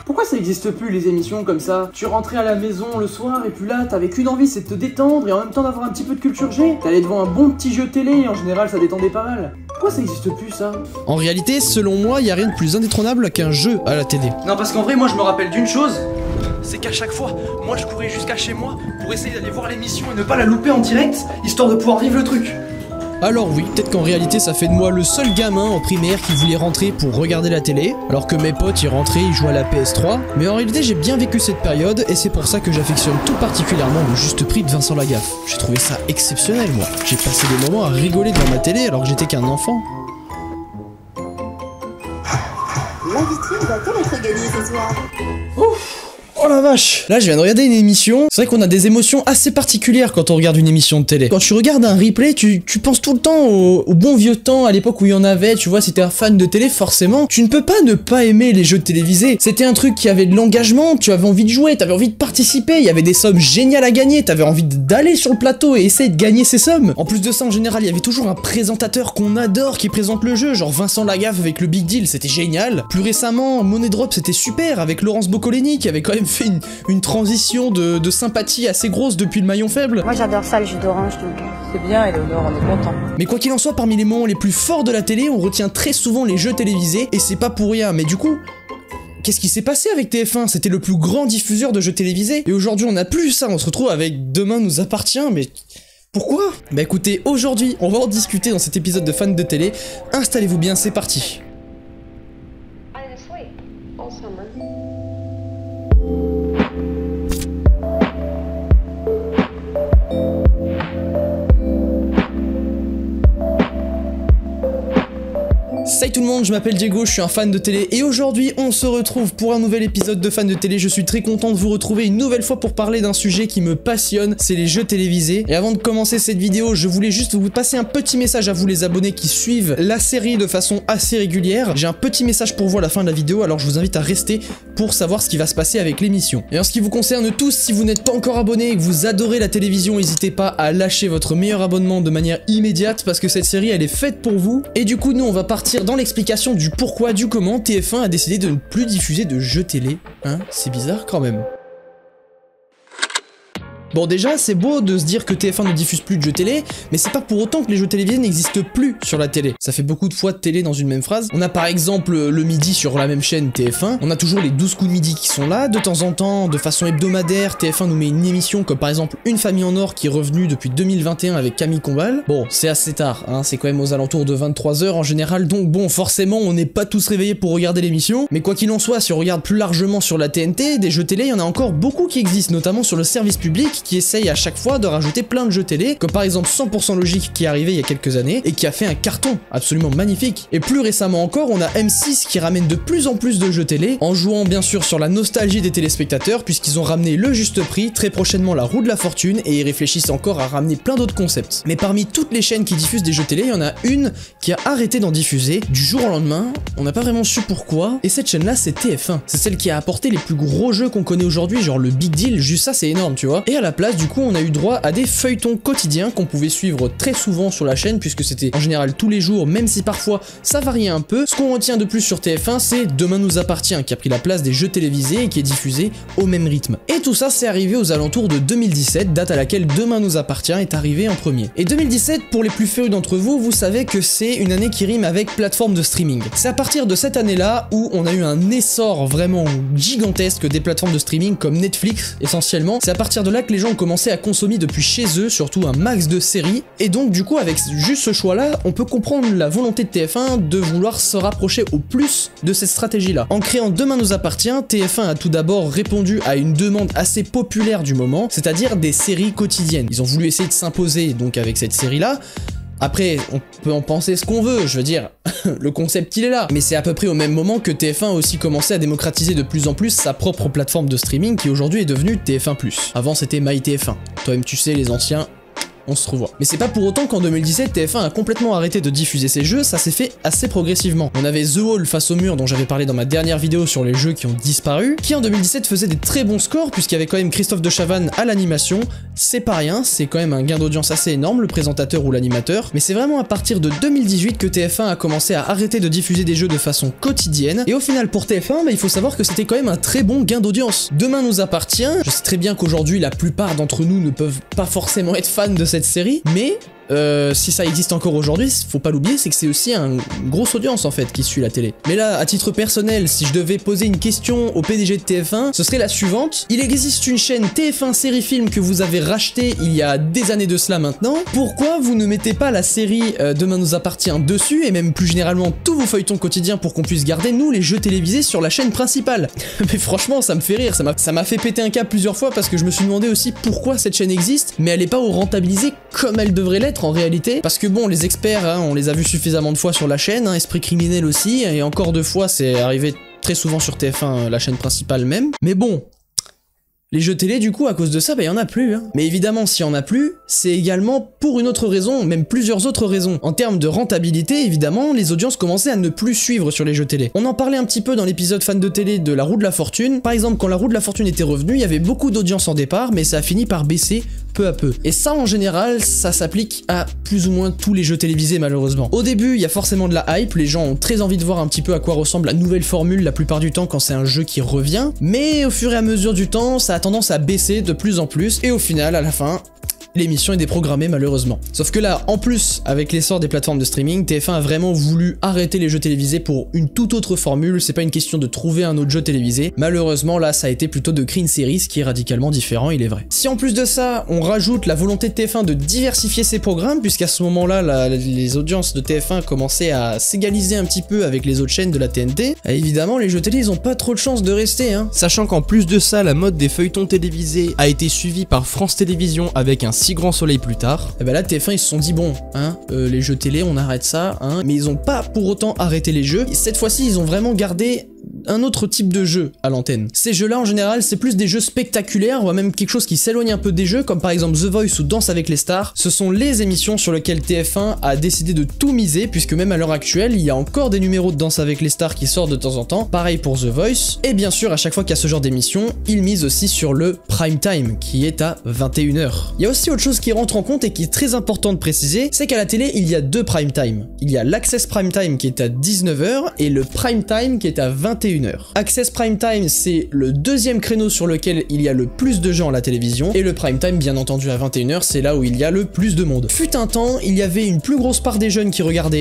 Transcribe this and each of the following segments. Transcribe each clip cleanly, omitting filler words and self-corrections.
Pourquoi ça existe plus les émissions comme ça? Tu rentrais à la maison le soir et puis là t'avais qu'une envie, c'est de te détendre et en même temps d'avoir un petit peu de culture G. T'allais devant un bon petit jeu télé et en général ça détendait pas mal. Pourquoi ça existe plus ça? En réalité, selon moi, y a rien de plus indétrônable qu'un jeu à la télé. Non parce qu'en vrai moi je me rappelle d'une chose, c'est qu'à chaque fois, moi je courais jusqu'à chez moi pour essayer d'aller voir l'émission et ne pas la louper en direct, histoire de pouvoir vivre le truc. Alors oui, peut-être qu'en réalité ça fait de moi le seul gamin en primaire qui voulait rentrer pour regarder la télé, alors que mes potes y rentraient, ils jouaient à la PS3, mais en réalité j'ai bien vécu cette période et c'est pour ça que j'affectionne tout particulièrement le juste prix de Vincent Lagaffe. J'ai trouvé ça exceptionnel moi, j'ai passé des moments à rigoler devant ma télé alors que j'étais qu'un enfant. L'invité va-t-elle être gagnée ce soir? Ouf. Oh la vache! Là je viens de regarder une émission, c'est vrai qu'on a des émotions assez particulières quand on regarde une émission de télé. Quand tu regardes un replay, tu penses tout le temps au bon vieux temps, à l'époque où il y en avait, tu vois, si t'es un fan de télé, forcément, tu ne peux pas ne pas aimer les jeux télévisés. C'était un truc qui avait de l'engagement, tu avais envie de jouer, t'avais envie de participer, il y avait des sommes géniales à gagner, t'avais envie d'aller sur le plateau et essayer de gagner ces sommes. En plus de ça, en général, il y avait toujours un présentateur qu'on adore qui présente le jeu, genre Vincent Lagaffe avec le Big Deal, c'était génial. Plus récemment, Money Drop, c'était super, avec Laurence Boccolini qui avait quand même fait une transition de sympathie assez grosse depuis le maillon faible. Moi j'adore ça, le jus d'orange, donc C'est bien, Eleonore, on est content. Mais quoi qu'il en soit, parmi les moments les plus forts de la télé, on retient très souvent les jeux télévisés, et c'est pas pour rien, mais du coup... Qu'est-ce qui s'est passé avec TF1? C'était le plus grand diffuseur de jeux télévisés, et aujourd'hui on n'a plus ça, on se retrouve avec Demain nous appartient, mais... Pourquoi? Bah écoutez, aujourd'hui, on va en discuter dans cet épisode de Fans de télé. Installez-vous bien, c'est parti. Salut tout le monde, je m'appelle Diego, je suis un fan de télé et aujourd'hui on se retrouve pour un nouvel épisode de Fans de télé. Je suis très content de vous retrouver une nouvelle fois pour parler d'un sujet qui me passionne, c'est les jeux télévisés. Et avant de commencer cette vidéo, je voulais juste vous passer un petit message à vous les abonnés qui suivent la série de façon assez régulière. J'ai un petit message pour vous à la fin de la vidéo, alors je vous invite à rester pour savoir ce qui va se passer avec l'émission. Et en ce qui vous concerne tous, si vous n'êtes pas encore abonné et que vous adorez la télévision, n'hésitez pas à lâcher votre meilleur abonnement de manière immédiate parce que cette série elle est faite pour vous. Et du coup nous on va partir dans l'explication du pourquoi, du comment TF1 a décidé de ne plus diffuser de jeux télé. Hein, c'est bizarre quand même. Bon déjà, c'est beau de se dire que TF1 ne diffuse plus de jeux télé, mais c'est pas pour autant que les jeux télévisés n'existent plus sur la télé. Ça fait beaucoup de fois de télé dans une même phrase. On a par exemple le midi sur la même chaîne TF1, on a toujours les 12 coups de midi qui sont là, de temps en temps, de façon hebdomadaire, TF1 nous met une émission comme par exemple Une famille en or qui est revenue depuis 2021 avec Camille Combal. Bon, c'est assez tard, hein, c'est quand même aux alentours de 23h en général, donc bon, forcément on n'est pas tous réveillés pour regarder l'émission, mais quoi qu'il en soit, si on regarde plus largement sur la TNT, des jeux télé, il y en a encore beaucoup qui existent, notamment sur le service public, qui essaye à chaque fois de rajouter plein de jeux télé, comme par exemple 100% Logique qui est arrivé il y a quelques années et qui a fait un carton absolument magnifique. Et plus récemment encore, on a M6 qui ramène de plus en plus de jeux télé, en jouant bien sûr sur la nostalgie des téléspectateurs, puisqu'ils ont ramené Le Juste Prix, très prochainement La Roue de la Fortune, et ils réfléchissent encore à ramener plein d'autres concepts. Mais parmi toutes les chaînes qui diffusent des jeux télé, il y en a une qui a arrêté d'en diffuser du jour au lendemain, on n'a pas vraiment su pourquoi, et cette chaîne-là c'est TF1. C'est celle qui a apporté les plus gros jeux qu'on connaît aujourd'hui, genre le Big Deal, juste ça c'est énorme, tu vois. Et à la place, du coup, on a eu droit à des feuilletons quotidiens qu'on pouvait suivre très souvent sur la chaîne, puisque c'était en général tous les jours, même si parfois ça variait un peu. Ce qu'on retient de plus sur TF1, c'est Demain nous appartient, qui a pris la place des jeux télévisés et qui est diffusé au même rythme. Et tout ça, c'est arrivé aux alentours de 2017, date à laquelle Demain nous appartient est arrivé en premier. Et 2017, pour les plus férus d'entre vous, vous savez que c'est une année qui rime avec plateforme de streaming. C'est à partir de cette année-là où on a eu un essor vraiment gigantesque des plateformes de streaming comme Netflix, essentiellement. C'est à partir de là que les gens ont commencé à consommer depuis chez eux, surtout un max de séries, et donc du coup avec juste ce choix là, on peut comprendre la volonté de TF1 de vouloir se rapprocher au plus de cette stratégie là. En créant Demain nous appartient, TF1 a tout d'abord répondu à une demande assez populaire du moment, c'est-à-dire des séries quotidiennes. Ils ont voulu essayer de s'imposer donc avec cette série là. Après, on peut en penser ce qu'on veut, je veux dire, le concept il est là. Mais c'est à peu près au même moment que TF1 a aussi commencé à démocratiser de plus en plus sa propre plateforme de streaming qui aujourd'hui est devenue TF1+. Avant c'était MyTF1. Toi-même tu sais, les anciens, on se revoit. Mais c'est pas pour autant qu'en 2017, TF1 a complètement arrêté de diffuser ces jeux, ça s'est fait assez progressivement. On avait The Wall face au mur dont j'avais parlé dans ma dernière vidéo sur les jeux qui ont disparu, qui en 2017 faisait des très bons scores puisqu'il y avait quand même Christophe de Chavannes à l'animation. C'est pas rien, c'est quand même un gain d'audience assez énorme, le présentateur ou l'animateur, mais c'est vraiment à partir de 2018 que TF1 a commencé à arrêter de diffuser des jeux de façon quotidienne, et au final pour TF1, il faut savoir que c'était quand même un très bon gain d'audience. Demain nous appartient, je sais très bien qu'aujourd'hui la plupart d'entre nous ne peuvent pas forcément être fans de cette série, mais si ça existe encore aujourd'hui, faut pas l'oublier, c'est que c'est aussi une grosse audience en fait qui suit la télé. Mais là, à titre personnel, si je devais poser une question au PDG de TF1, ce serait la suivante. Il existe une chaîne TF1 série film que vous avez rachetée il y a des années de cela maintenant. Pourquoi vous ne mettez pas la série Demain nous appartient dessus, et même plus généralement tous vos feuilletons quotidiens pour qu'on puisse garder nous les jeux télévisés sur la chaîne principale? Mais franchement, ça me fait rire, ça m'a fait péter un câble plusieurs fois parce que je me suis demandé aussi pourquoi cette chaîne existe, mais elle est pas rentabilisée comme elle devrait l'être en réalité, parce que bon, les experts, hein, on les a vus suffisamment de fois sur la chaîne, hein, Esprit criminel aussi, et encore 2 fois, c'est arrivé très souvent sur TF1, la chaîne principale même. Mais bon, les jeux télé, du coup, à cause de ça, il y en a plus. Hein. Mais évidemment, s'il y en a plus, c'est également pour une autre raison, même plusieurs autres raisons. En termes de rentabilité, évidemment, les audiences commençaient à ne plus suivre sur les jeux télé. On en parlait un petit peu dans l'épisode fan de télé de La Roue de la Fortune. Par exemple, quand La Roue de la Fortune était revenue, il y avait beaucoup d'audience en départ, mais ça a fini par baisser peu à peu. Et ça, en général, ça s'applique à plus ou moins tous les jeux télévisés, malheureusement. Au début, il y a forcément de la hype, les gens ont très envie de voir un petit peu à quoi ressemble la nouvelle formule la plupart du temps quand c'est un jeu qui revient, mais au fur et à mesure du temps, ça a tendance à baisser de plus en plus, et au final, à la fin, l'émission est déprogrammée malheureusement. Sauf que là, en plus, avec l'essor des plateformes de streaming, TF1 a vraiment voulu arrêter les jeux télévisés pour une toute autre formule, c'est pas une question de trouver un autre jeu télévisé. Malheureusement, là, ça a été plutôt de créer une série, ce qui est radicalement différent, il est vrai. Si en plus de ça, on rajoute la volonté de TF1 de diversifier ses programmes, puisqu'à ce moment-là, les audiences de TF1 commençaient à s'égaliser un petit peu avec les autres chaînes de la TNT, évidemment, les jeux télé, ils ont pas trop de chance de rester, hein. Sachant qu'en plus de ça, la mode des feuilletons télévisés a été suivie par France Télévisions avec un si grand soleil plus tard, et bah là TF1 ils se sont dit bon, hein, les jeux télé on arrête ça, hein, mais ils ont pas pour autant arrêté les jeux, et cette fois-ci ils ont vraiment gardé un autre type de jeu à l'antenne. Ces jeux-là en général c'est plus des jeux spectaculaires, voire même quelque chose qui s'éloigne un peu des jeux, comme par exemple The Voice ou Danse avec les stars. Ce sont les émissions sur lesquelles TF1 a décidé de tout miser, puisque même à l'heure actuelle il y a encore des numéros de Danse avec les stars qui sortent de temps en temps, pareil pour The Voice, et bien sûr à chaque fois qu'il y a ce genre d'émission, ils misent aussi sur le prime time, qui est à 21 h. Il y a aussi autre chose qui rentre en compte et qui est très important de préciser, c'est qu'à la télé il y a 2 prime time. Il y a l'Access Prime Time qui est à 19 h et le Prime Time qui est à 21 h. Access Prime Time c'est le deuxième créneau sur lequel il y a le plus de gens à la télévision, et le Prime Time bien entendu à 21 h c'est là où il y a le plus de monde. Fut un temps, il y avait une plus grosse part des jeunes qui regardaient,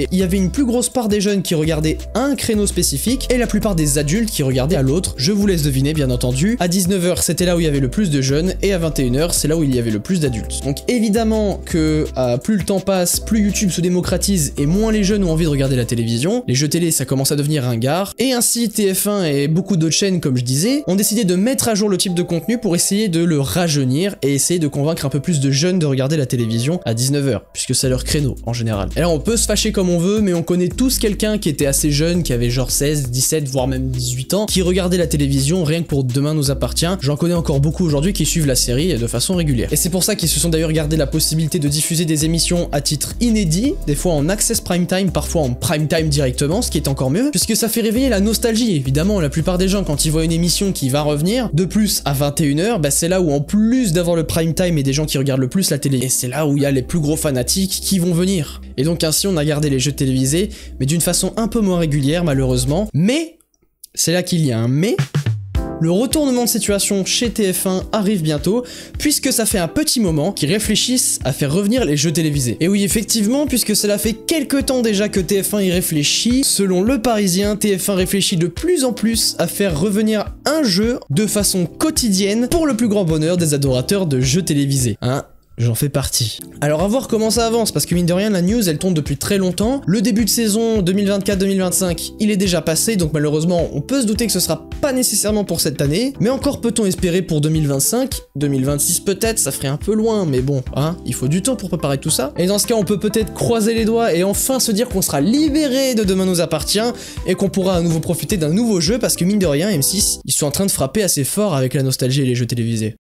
un créneau spécifique, et la plupart des adultes qui regardaient à l'autre. Je vous laisse deviner bien entendu. À 19 h c'était là où il y avait le plus de jeunes, et à 21 h c'est là où il y avait le plus d'adultes. Donc évidemment que plus le temps passe, plus YouTube se démocratise et moins les jeunes ont envie de regarder la télévision. Les jeux télé ça commence à devenir ringard, et ainsi TF1 et beaucoup d'autres chaînes comme je disais ont décidé de mettre à jour le type de contenu pour essayer de le rajeunir et essayer de convaincre un peu plus de jeunes de regarder la télévision à 19 h, puisque c'est leur créneau en général. Et là on peut se fâcher comme on veut, mais on connaît tous quelqu'un qui était assez jeune, qui avait genre 16, 17 voire même 18 ans, qui regardait la télévision rien que pour Demain nous appartient. J'en connais encore beaucoup aujourd'hui qui suivent la série de façon régulière. Et c'est pour ça qu'ils se sont d'ailleurs gardé la possibilité de diffuser des émissions à titre inédit, des fois en access prime time, parfois en prime time directement, ce qui est encore mieux, puisque ça fait réveiller la nostalgie. Évidemment, la plupart des gens, quand ils voient une émission qui va revenir, de plus à 21 h, bah c'est là où en plus d'avoir le prime time et des gens qui regardent le plus la télé, et c'est là où il y a les plus gros fanatiques qui vont venir. Et donc ainsi on a gardé les jeux télévisés, mais d'une façon un peu moins régulière malheureusement, mais, c'est là qu'il y a un mais, le retournement de situation chez TF1 arrive bientôt, puisque ça fait un petit moment qu'ils réfléchissent à faire revenir les jeux télévisés. Et oui, effectivement, puisque cela fait quelques temps déjà que TF1 y réfléchit, selon Le Parisien, TF1 réfléchit de plus en plus à faire revenir un jeu de façon quotidienne pour le plus grand bonheur des adorateurs de jeux télévisés. Hein ? J'en fais partie. Alors à voir comment ça avance, parce que mine de rien la news elle tombe depuis très longtemps. Le début de saison 2024-2025 il est déjà passé, donc malheureusement on peut se douter que ce sera pas nécessairement pour cette année, mais encore peut-on espérer pour 2025, 2026 peut-être, ça ferait un peu loin, mais bon, hein, il faut du temps pour préparer tout ça. Et dans ce cas on peut peut-être croiser les doigts et enfin se dire qu'on sera libéré de Demain nous appartient, et qu'on pourra à nouveau profiter d'un nouveau jeu, parce que mine de rien M6, ils sont en train de frapper assez fort avec la nostalgie et les jeux télévisés.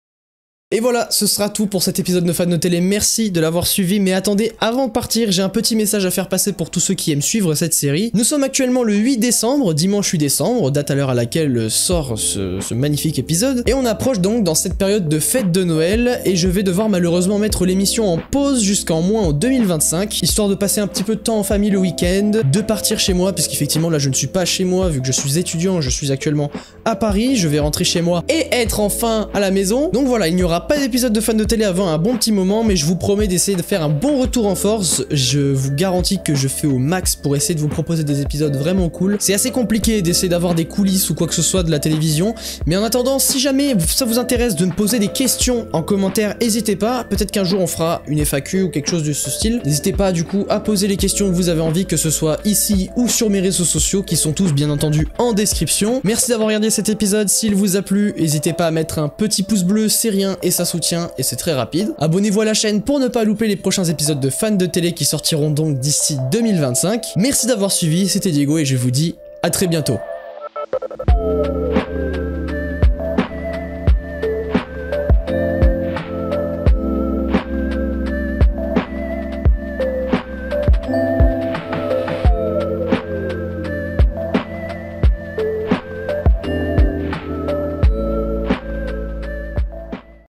Et voilà, ce sera tout pour cet épisode de Fan de Télé, merci de l'avoir suivi, mais attendez, avant de partir, j'ai un petit message à faire passer pour tous ceux qui aiment suivre cette série. Nous sommes actuellement le 8 décembre, dimanche 8 décembre, date à l'heure à laquelle sort ce magnifique épisode, et on approche donc dans cette période de fête de Noël, et je vais devoir malheureusement mettre l'émission en pause jusqu'en moins en 2025, histoire de passer un petit peu de temps en famille le week-end, de partir chez moi, puisqu'effectivement là je ne suis pas chez moi, vu que je suis étudiant, je suis actuellement à Paris, je vais rentrer chez moi et être enfin à la maison. Donc voilà, il n'y aura pas d'épisode de Fan de Télé avant un bon petit moment, mais je vous promets d'essayer de faire un bon retour en force. Je vous garantis que je fais au max pour essayer de vous proposer des épisodes vraiment cool. C'est assez compliqué d'essayer d'avoir des coulisses ou quoi que ce soit de la télévision, mais en attendant, si jamais ça vous intéresse de me poser des questions en commentaire, n'hésitez pas. Peut-être qu'un jour on fera une FAQ ou quelque chose de ce style. N'hésitez pas du coup à poser les questions que vous avez envie, que ce soit ici ou sur mes réseaux sociaux, qui sont tous bien entendu en description. Merci d'avoir regardé cet épisode. S'il vous a plu, n'hésitez pas à mettre un petit pouce bleu, c'est rien et ça soutient et c'est très rapide. Abonnez-vous à la chaîne pour ne pas louper les prochains épisodes de Fan de Télé qui sortiront donc d'ici 2025. Merci d'avoir suivi, c'était Diego et je vous dis à très bientôt.